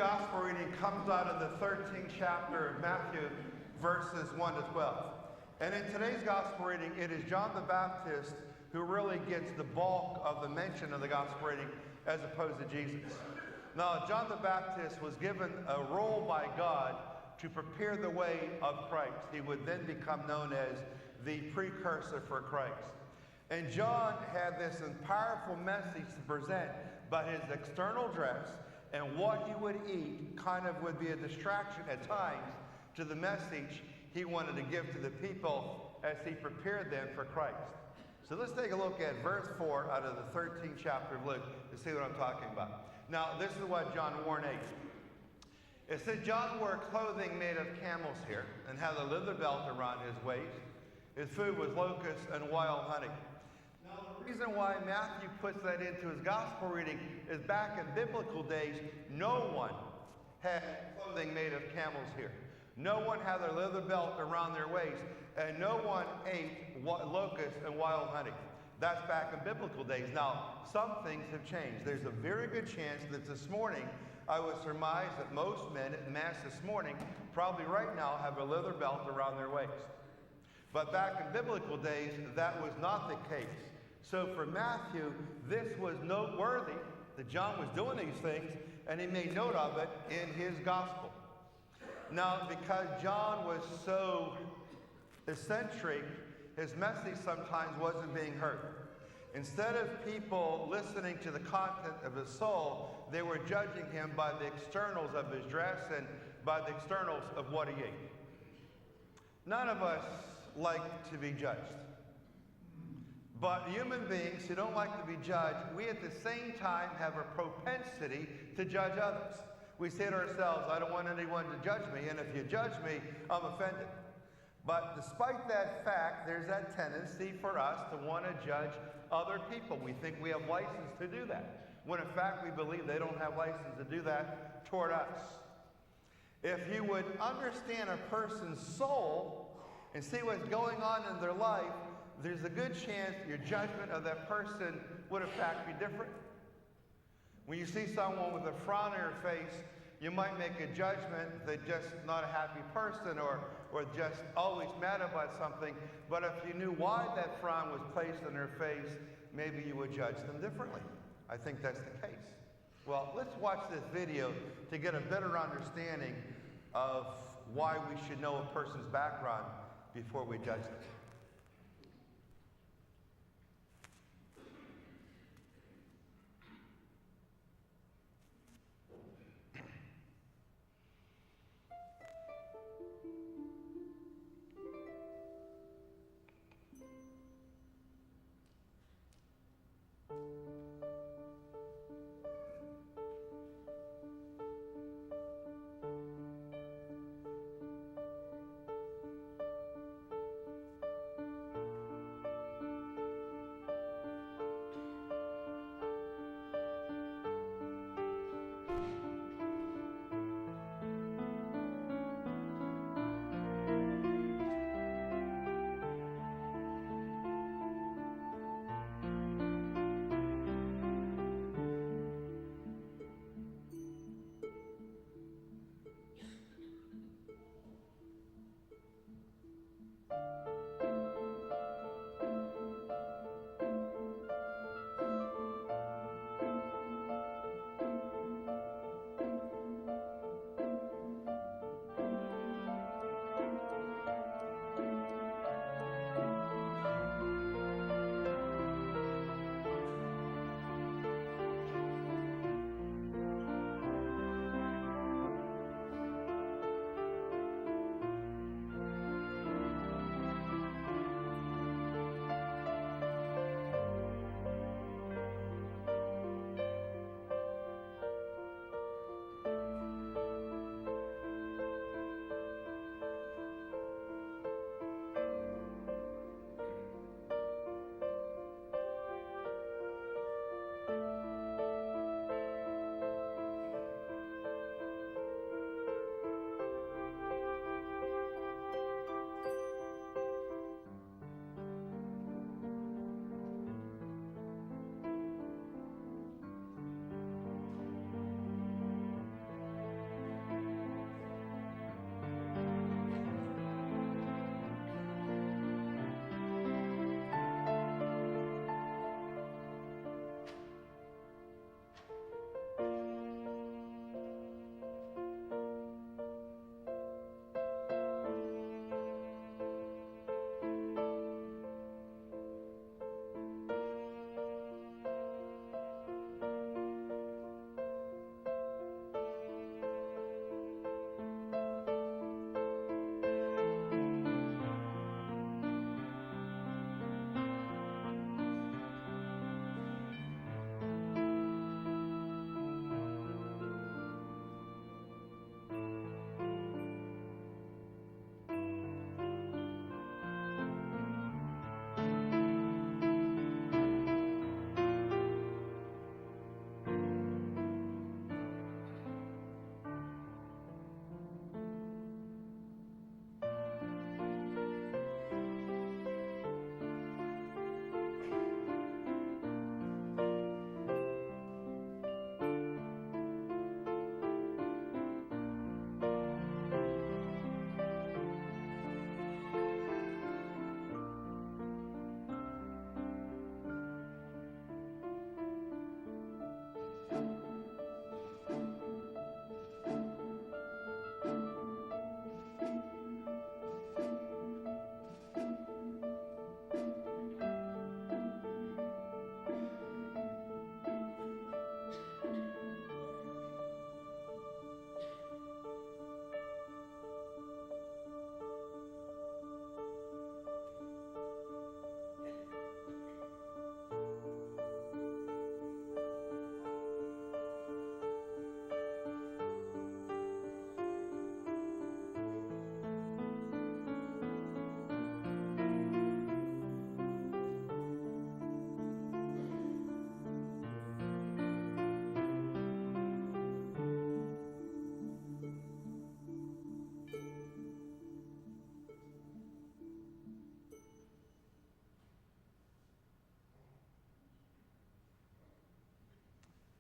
gospel reading comes out of the 13th chapter of Matthew, verses 1 to 12. And in today's gospel reading, it is John the Baptist who really gets the bulk of the mention of the gospel reading as opposed to Jesus. Now, John the Baptist was given a role by God to prepare the way of Christ. He would then become known as the precursor for Christ. And John had this powerful message to present, but his external dress and what he would eat kind of would be a distraction at times to the message he wanted to give to the people as he prepared them for Christ. So let's take a look at verse 4 out of the 13th chapter of Luke to see what I'm talking about. Now, this is what John Warren ate. It said John wore clothing made of camel's hair and had a leather belt around his waist. His food was locusts and wild honey. Now, the reason why Matthew puts that into his gospel reading is back in biblical days, no one had clothing made of camel's hair. No one had their leather belt around their waist, and no one ate locusts and wild honey. That's back in biblical days. Now, some things have changed. There's a very good chance that this morning, I would surmise that most men at Mass this morning, probably right now, have a leather belt around their waist. But back in biblical days, that was not the case. So for Matthew, this was noteworthy that John was doing these things, and he made note of it in his gospel. Now, because John was so eccentric, his message sometimes wasn't being heard. Instead of people listening to the content of his soul, they were judging him by the externals of his dress and by the externals of what he ate. None of us like to be judged. But human beings who don't like to be judged, we at the same time have a propensity to judge others. We say to ourselves, I don't want anyone to judge me, and if you judge me, I'm offended. But despite that fact, there's that tendency for us to want to judge other people. We think we have license to do that, when in fact we believe they don't have license to do that toward us. If you would understand a person's soul and see what's going on in their life, there's a good chance your judgment of that person would in fact be different. When you see someone with a frown on their face, you might make a judgment that just not a happy person or just always mad about something. But if you knew why that frown was placed on their face, maybe you would judge them differently. I think that's the case. Well, let's watch this video to get a better understanding of why we should know a person's background before we judge them.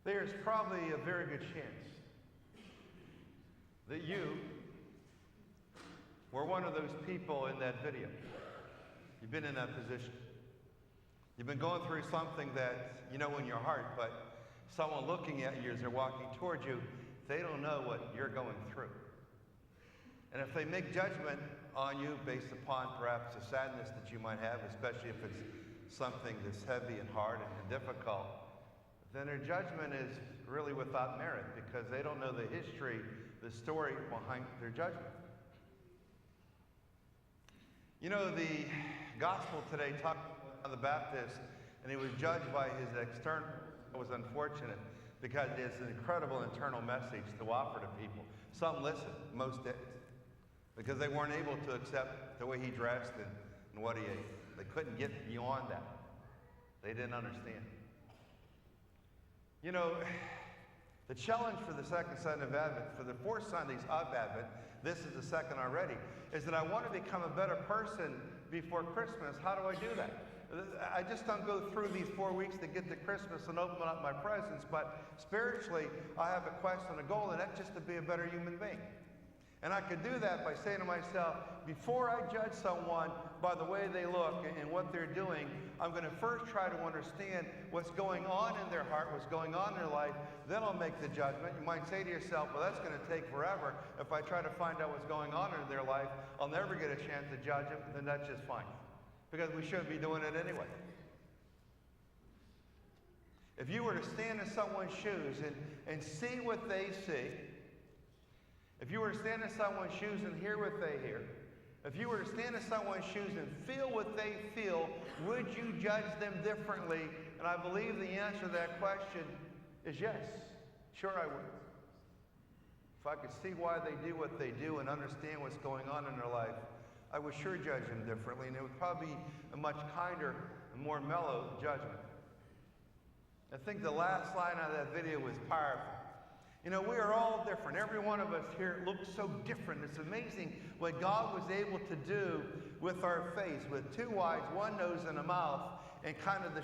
there's probably a very good chance that you were one of those people in that video. You've been in that position. You've been going through something that you know in your heart, but someone looking at you as they're walking towards you, they don't know what you're going through. And if they make judgment on you based upon perhaps the sadness that you might have, especially if it's something that's heavy and hard and difficult, then their judgment is really without merit because they don't know the history, the story behind their judgment. You know, the gospel today talked about the Baptist, and he was judged by his external. It was unfortunate because it's an incredible internal message to offer to people. Some listened, most didn't, because they weren't able to accept the way he dressed and what he ate. They couldn't get beyond that. They didn't understand. You know, the challenge for the second Sunday of Advent, for the 4 Sundays of Advent, this is the second already, is that I want to become a better person before Christmas. How do I do that? I just don't go through these 4 weeks to get to Christmas and open up my presents, but spiritually, I have a quest and a goal, and that's just to be a better human being. And I can do that by saying to myself, before I judge someone by the way they look and what they're doing, I'm going to first try to understand what's going on in their heart, what's going on in their life. Then I'll make the judgment. You might say to yourself, well, that's going to take forever. If I try to find out what's going on in their life, I'll never get a chance to judge them. Then that's just fine, because we should be doing it anyway. If you were to stand in someone's shoes and see what they see, if you were to stand in someone's shoes and hear what they hear, if you were to stand in someone's shoes and feel what they feel, would you judge them differently? And I believe the answer to that question is yes. Sure I would. If I could see why they do what they do and understand what's going on in their life, I would sure judge them differently, and it would probably be a much kinder and more mellow judgment. I think the last line of that video was powerful. You know, we are all different. Every one of us here looks so different. It's amazing what God was able to do with our face, with 2 eyes, 1 nose, and a mouth, and kind of the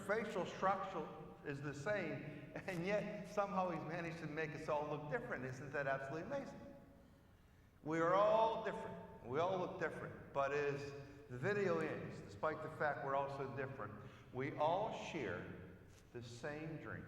facial structure is the same, and yet somehow He's managed to make us all look different. Isn't that absolutely amazing? We are all different. We all look different. But as the video ends, despite the fact we're all so different, we all share the same dream.